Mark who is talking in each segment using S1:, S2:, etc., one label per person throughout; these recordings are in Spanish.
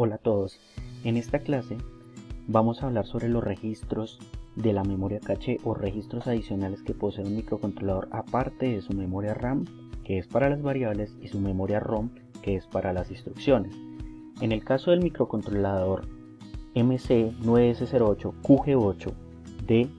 S1: Hola a todos, en esta clase vamos a hablar sobre los registros de la memoria caché o registros adicionales que posee un microcontrolador aparte de su memoria RAM, que es para las variables, y su memoria ROM, que es para las instrucciones. En el caso del microcontrolador MC9S08QG8 de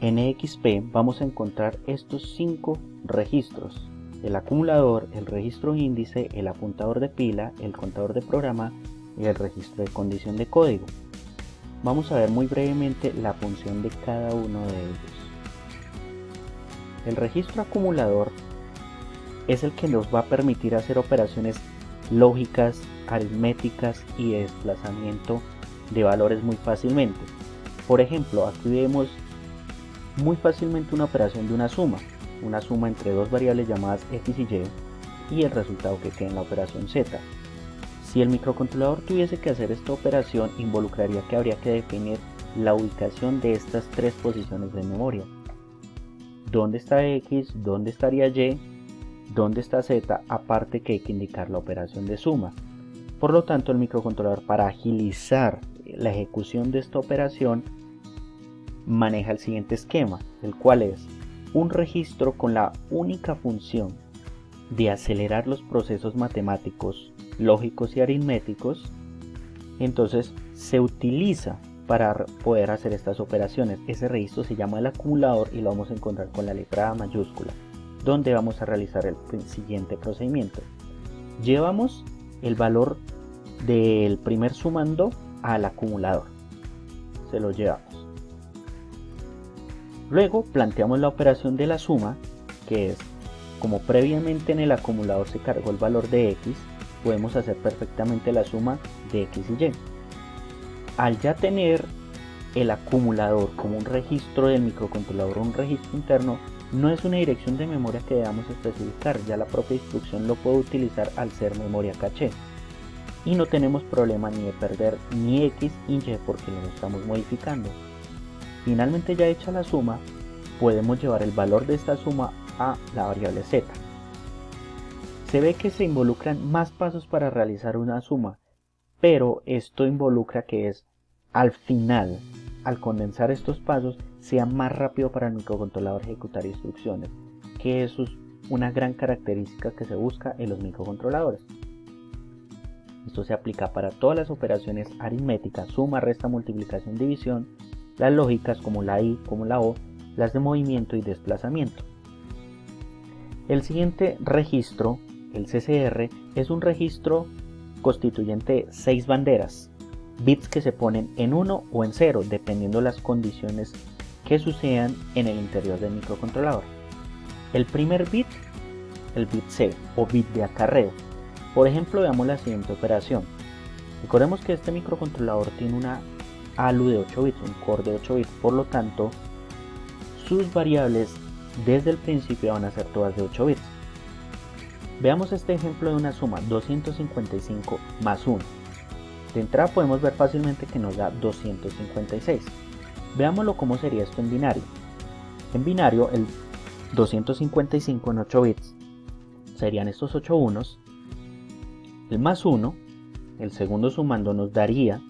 S1: NXP vamos a encontrar estos 5 registros: el acumulador, el registro índice, el apuntador de pila, el contador de programa y el registro de condición de código. Vamos a ver muy brevemente la función de cada uno de ellos. El registro acumulador es el que nos va a permitir hacer operaciones lógicas, aritméticas y de desplazamiento de valores muy fácilmente. Por ejemplo, aquí vemos muy fácilmente una operación de una suma entre dos variables llamadas x y y el resultado que queda en la operación z. Si el microcontrolador tuviese que hacer esta operación, involucraría que habría que definir la ubicación de estas tres posiciones de memoria: dónde está x, dónde estaría y, dónde está z, aparte que hay que indicar la operación de suma. Por lo tanto, el microcontrolador, para agilizar la ejecución de esta operación, maneja el siguiente esquema, el cual es un registro con la única función de acelerar los procesos matemáticos, lógicos y aritméticos. Entonces se utiliza para poder hacer estas operaciones. Ese registro se llama el acumulador y lo vamos a encontrar con la letra A mayúscula, donde vamos a realizar el siguiente procedimiento. Llevamos el valor del primer sumando al acumulador, se lo llevamos. Luego planteamos la operación de la suma, que es, como previamente en el acumulador se cargó el valor de x, podemos hacer perfectamente la suma de x y y. Al ya tener el acumulador como un registro del microcontrolador, un registro interno, no es una dirección de memoria que debamos especificar, ya la propia instrucción lo puede utilizar al ser memoria caché. Y no tenemos problema ni de perder ni x ni y porque lo estamos modificando. Finalmente, ya hecha la suma, podemos llevar el valor de esta suma a la variable z. Se ve que se involucran más pasos para realizar una suma, pero esto involucra que al final, al condensar estos pasos, sea más rápido para el microcontrolador ejecutar instrucciones, que eso es una gran característica que se busca en los microcontroladores. Esto se aplica para todas las operaciones aritméticas: suma, resta, multiplicación, división; las lógicas como la y, como la o; las de movimiento y desplazamiento. El siguiente registro, el CCR, es un registro constituyente de 6 banderas, bits que se ponen en 1 o en 0, dependiendo de las condiciones que sucedan en el interior del microcontrolador. El primer bit, el bit C o bit de acarreo. Por ejemplo, veamos la siguiente operación. Recordemos que este microcontrolador tiene una ALU de 8 bits, un core de 8 bits, por lo tanto sus variables desde el principio van a ser todas de 8 bits. Veamos este ejemplo de una suma: 255 más 1. De entrada podemos ver fácilmente que nos da 256. Veámoslo cómo sería esto en binario. En binario, el 255 en 8 bits serían estos 8 unos, el más 1, el segundo sumando nos daría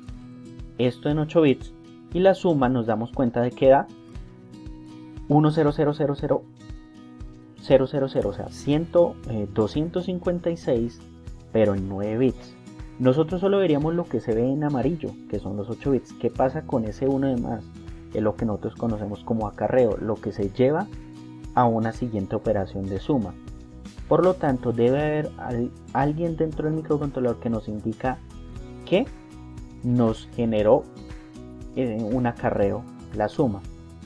S1: esto en 8 bits, y la suma nos damos cuenta de que da 1000000, o sea 256, pero en 9 bits. Nosotros solo veríamos lo que se ve en amarillo, que son los 8 bits. ¿Qué pasa con ese 1 de más? Es lo que nosotros conocemos como acarreo, lo que se lleva a una siguiente operación de suma. Por lo tanto, debe haber alguien dentro del microcontrolador que nos indica que nos generó un acarreo, la suma.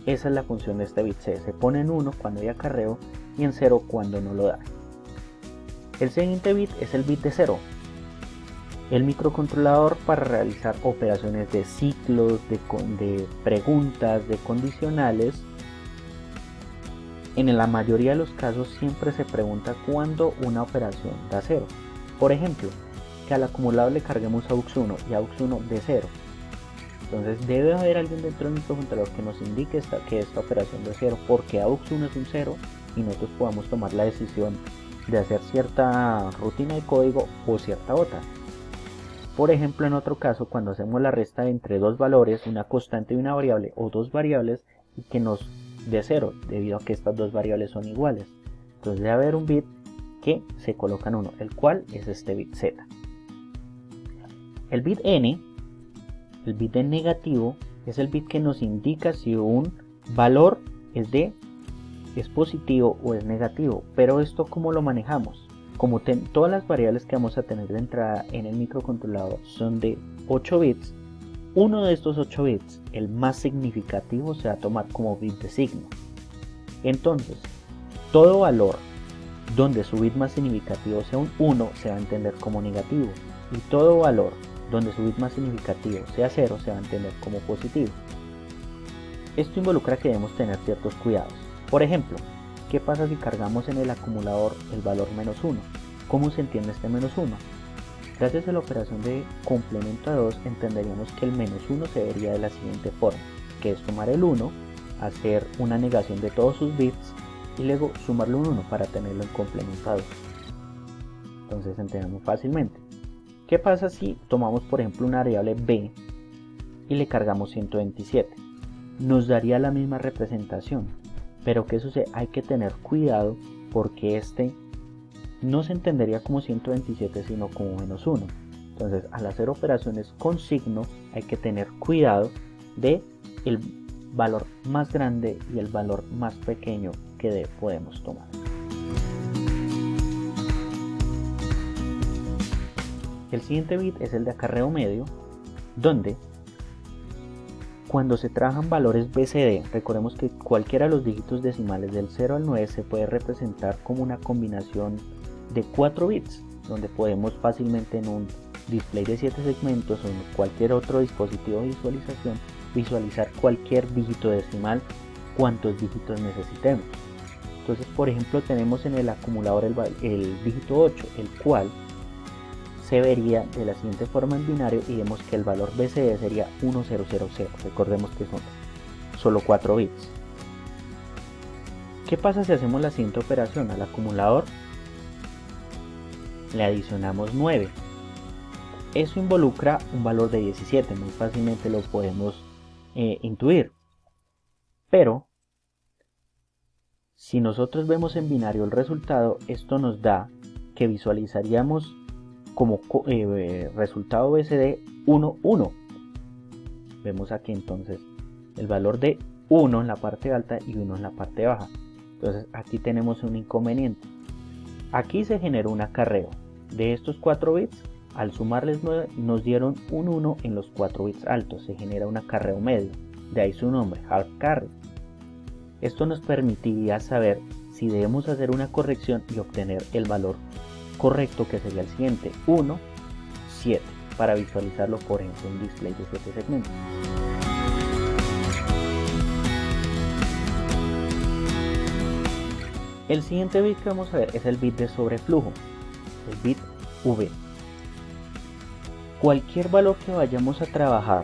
S1: Esa es la función de este bit C. Se pone en 1 cuando hay acarreo y en 0 cuando no lo da. El siguiente bit es el bit de 0. El microcontrolador, para realizar operaciones de ciclos, de preguntas, de condicionales, en la mayoría de los casos siempre se pregunta cuándo una operación da 0. Por ejemplo, que al acumulador le carguemos AUX1 y AUX1 de 0. Entonces debe haber alguien dentro del microcontrolador que nos indique que esta operación de 0, porque AUX1 es un 0 y nosotros podamos tomar la decisión de hacer cierta rutina de código o cierta otra. Por ejemplo, en otro caso, cuando hacemos la resta entre dos valores, una constante y una variable, o dos variables, y que nos dé 0, debido a que estas dos variables son iguales. Entonces debe haber un bit que se coloca en 1, el cual es este bit z. El bit n, el bit de negativo, es el bit que nos indica si un valor es positivo o es negativo. Pero esto, ¿cómo lo manejamos? Como todas las variables que vamos a tener de entrada en el microcontrolador son de 8 bits, uno de estos 8 bits, el más significativo, se va a tomar como bit de signo. Entonces, todo valor donde su bit más significativo sea un 1 se va a entender como negativo, y todo valor donde su bit más significativo sea 0 se va a entender como positivo. Esto involucra que debemos tener ciertos cuidados. Por ejemplo, ¿qué pasa si cargamos en el acumulador el valor -1? ¿Cómo se entiende este -1? Gracias a la operación de complemento a 2 entenderíamos que el -1 se vería de la siguiente forma, que es sumar el 1, hacer una negación de todos sus bits y luego sumarle un 1 para tenerlo en complemento a 2. Entonces entendemos fácilmente. ¿Qué pasa si tomamos por ejemplo una variable b y le cargamos 127? Nos daría la misma representación, pero ¿qué sucede? Hay que tener cuidado porque este no se entendería como 127 sino como -1. Entonces, al hacer operaciones con signo hay que tener cuidado de el valor más grande y el valor más pequeño que podemos tomar. El siguiente bit es el de acarreo medio, donde cuando se trabajan valores BCD, recordemos que cualquiera de los dígitos decimales del 0 al 9 se puede representar como una combinación de 4 bits, donde podemos fácilmente en un display de 7 segmentos o en cualquier otro dispositivo de visualización visualizar cualquier dígito decimal, cuantos dígitos necesitemos. Entonces, por ejemplo, tenemos en el acumulador el dígito 8, el cual se vería de la siguiente forma en binario y vemos que el valor BCD sería 1000. Recordemos que son solo 4 bits. ¿Qué pasa si hacemos la siguiente operación? Al acumulador le adicionamos 9. Eso involucra un valor de 17, muy fácilmente lo podemos intuir. Pero si nosotros vemos en binario el resultado, esto nos da que visualizaríamos como resultado BCD 1, 1. Vemos aquí entonces el valor de 1 en la parte alta y 1 en la parte baja. Entonces aquí tenemos un inconveniente. Aquí se generó un acarreo. De estos 4 bits, al sumarles 9 nos dieron un 1 en los 4 bits altos. Se genera un acarreo medio. De ahí su nombre, half carry. Esto nos permitiría saber si debemos hacer una corrección y obtener el valor correcto, que sería el siguiente, 1, 7, para visualizarlo por ejemplo en un display de 7 segmentos. El siguiente bit que vamos a ver es el bit de sobreflujo, el bit V. Cualquier valor que vayamos a trabajar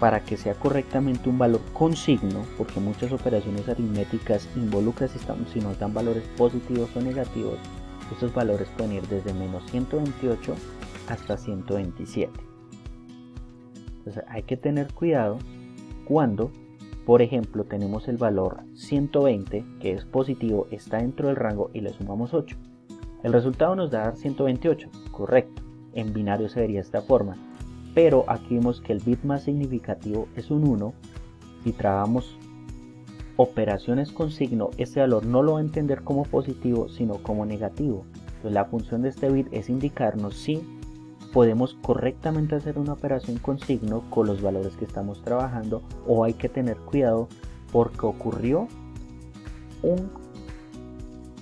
S1: para que sea correctamente un valor con signo, porque muchas operaciones aritméticas involucran si nos dan valores positivos o negativos, estos valores pueden ir desde -128 hasta 127. Entonces hay que tener cuidado cuando, por ejemplo, tenemos el valor 120, que es positivo, está dentro del rango y le sumamos 8. El resultado nos da 128, correcto. En binario se vería de esta forma. Pero aquí vemos que el bit más significativo es un 1. Si trabajamos operaciones con signo, este valor no lo va a entender como positivo, sino como negativo. Entonces la función de este bit es indicarnos si podemos correctamente hacer una operación con signo con los valores que estamos trabajando, o hay que tener cuidado porque ocurrió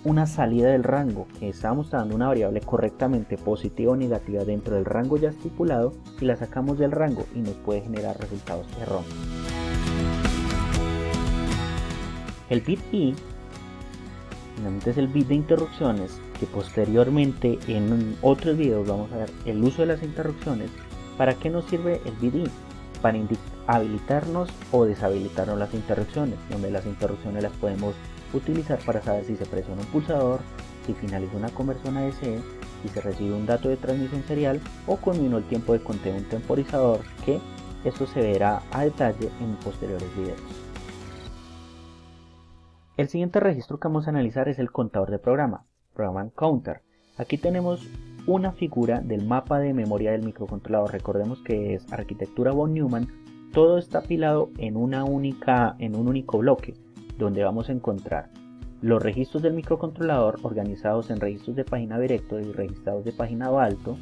S1: una salida del rango, que estábamos dando una variable correctamente positiva o negativa dentro del rango ya estipulado y la sacamos del rango y nos puede generar resultados erróneos. El bit I finalmente es el bit de interrupciones, que posteriormente en otros videos vamos a ver el uso de las interrupciones. ¿Para qué nos sirve el bit I? Para habilitarnos o deshabilitarnos las interrupciones, donde las interrupciones las podemos utilizar para saber si se presiona un pulsador, si finaliza una conversión ADC y se recibe un dato de transmisión serial, o con 1 el tiempo de conteo de un temporizador, que esto se verá a detalle en posteriores videos. El siguiente registro que vamos a analizar es el contador de programa, Program Counter. Aquí tenemos una figura del mapa de memoria del microcontrolador. Recordemos que es arquitectura von Neumann. Todo está apilado en un único bloque, donde vamos a encontrar los registros del microcontrolador organizados en registros de página directo y registrados de página alto,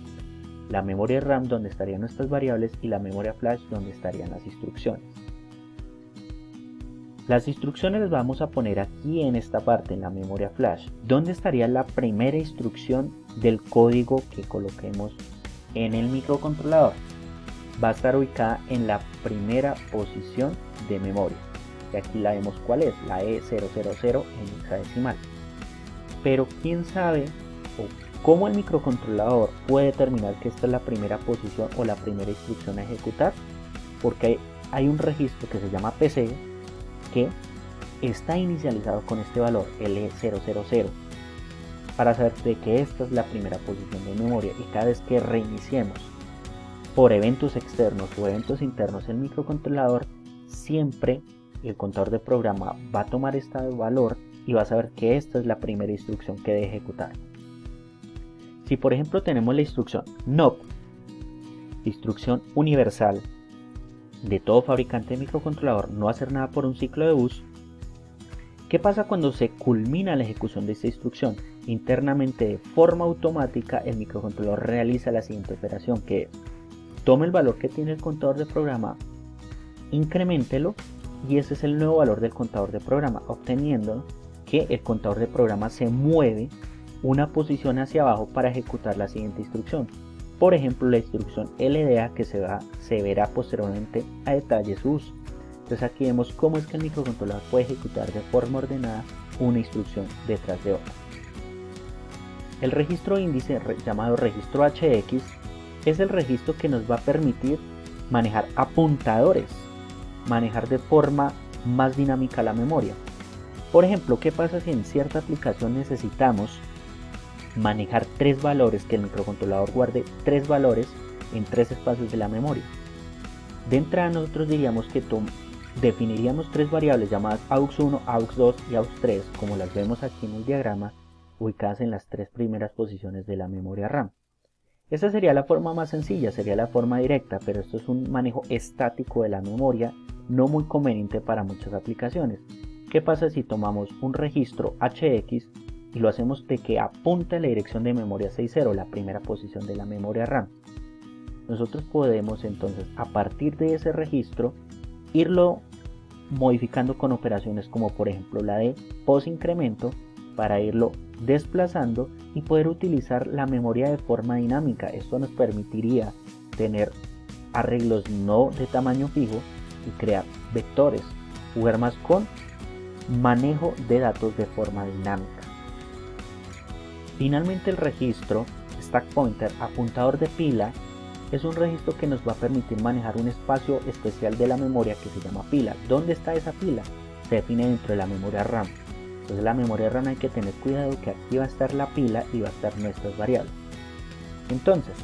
S1: la memoria RAM donde estarían nuestras variables y la memoria flash donde estarían las instrucciones. Las instrucciones las vamos a poner aquí en esta parte, en la memoria flash, donde estaría la primera instrucción del código que coloquemos en el microcontrolador. Va a estar ubicada en la primera posición de memoria. Y aquí la vemos cuál es, la E000 en hexadecimal. Pero quién sabe o cómo el microcontrolador puede determinar que esta es la primera posición o la primera instrucción a ejecutar, porque hay un registro que se llama PC que está inicializado con este valor, el E000, para saber de que esta es la primera posición de memoria, y cada vez que reiniciemos por eventos externos o eventos internos el microcontrolador, siempre el contador de programa va a tomar este valor y va a saber que esta es la primera instrucción que debe ejecutar. Si por ejemplo tenemos la instrucción NOP, instrucción universal de todo fabricante de microcontrolador, no hacer nada por un ciclo de bus, ¿qué pasa cuando se culmina la ejecución de esta instrucción? Internamente, de forma automática, el microcontrolador realiza la siguiente operación, que es: tome el valor que tiene el contador de programa, increméntelo, y ese es el nuevo valor del contador de programa, obteniendo que el contador de programa se mueve una posición hacia abajo para ejecutar la siguiente instrucción. Por ejemplo, la instrucción LDA, que se verá posteriormente a detalle su uso. Entonces aquí vemos cómo es que el microcontrolador puede ejecutar de forma ordenada una instrucción detrás de otra. El registro índice, llamado registro HX, es el registro que nos va a permitir manejar apuntadores, manejar de forma más dinámica la memoria. Por ejemplo, ¿qué pasa si en cierta aplicación necesitamos manejar 3 valores, que el microcontrolador guarde 3 valores en 3 espacios de la memoria? De entrada nosotros diríamos que definiríamos 3 variables llamadas AUX1, AUX2 y AUX3, como las vemos aquí en el diagrama, ubicadas en las 3 primeras posiciones de la memoria RAM. Esta sería la forma más sencilla, sería la forma directa, pero esto es un manejo estático de la memoria, no muy conveniente para muchas aplicaciones. ¿Qué pasa si tomamos un registro HX y lo hacemos de que apunta a la dirección de memoria 60, la primera posición de la memoria RAM? Nosotros podemos entonces, a partir de ese registro, irlo modificando con operaciones como por ejemplo la de posincremento, para irlo desplazando y poder utilizar la memoria de forma dinámica. Esto nos permitiría tener arreglos no de tamaño fijo y crear vectores, jugar más con manejo de datos de forma dinámica. Finalmente, el registro Stack Pointer, apuntador de pila, es un registro que nos va a permitir manejar un espacio especial de la memoria que se llama pila. ¿Dónde está esa pila? Se define dentro de la memoria RAM. Entonces la memoria RAM hay que tener cuidado que aquí va a estar la pila y va a estar nuestras variables. Entonces,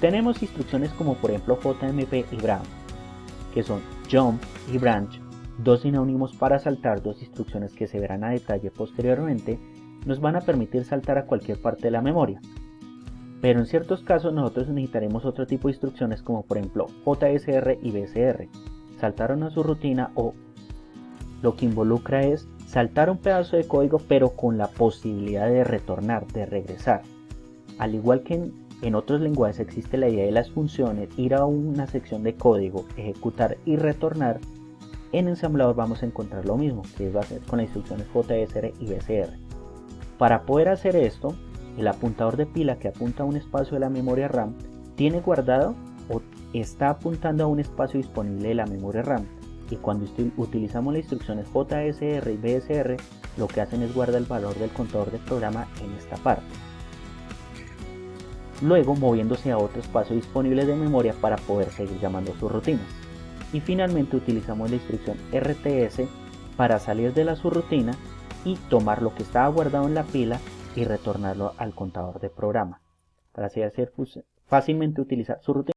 S1: tenemos instrucciones como por ejemplo JMP y branch, que son jump y branch, dos sinónimos para saltar, dos instrucciones que se verán a detalle posteriormente. Nos van a permitir saltar a cualquier parte de la memoria. Pero en ciertos casos nosotros necesitaremos otro tipo de instrucciones como por ejemplo JSR y BSR. Saltar una subrutina, o lo que involucra es saltar un pedazo de código pero con la posibilidad de retornar, de regresar. Al igual que en otros lenguajes existe la idea de las funciones, ir a una sección de código, ejecutar y retornar. En ensamblador vamos a encontrar lo mismo, que va a ser con las instrucciones JSR y BSR. Para poder hacer esto, el apuntador de pila, que apunta a un espacio de la memoria RAM, tiene guardado o está apuntando a un espacio disponible de la memoria RAM, y cuando utilizamos las instrucciones JSR y BSR, lo que hacen es guardar el valor del contador de programa en esta parte, luego moviéndose a otro espacio disponible de memoria para poder seguir llamando sus rutinas. Y finalmente utilizamos la instrucción RTS para salir de la subrutina y tomar lo que estaba guardado en la pila y retornarlo al contador de programa para así hacer fácilmente utilizar su rutina.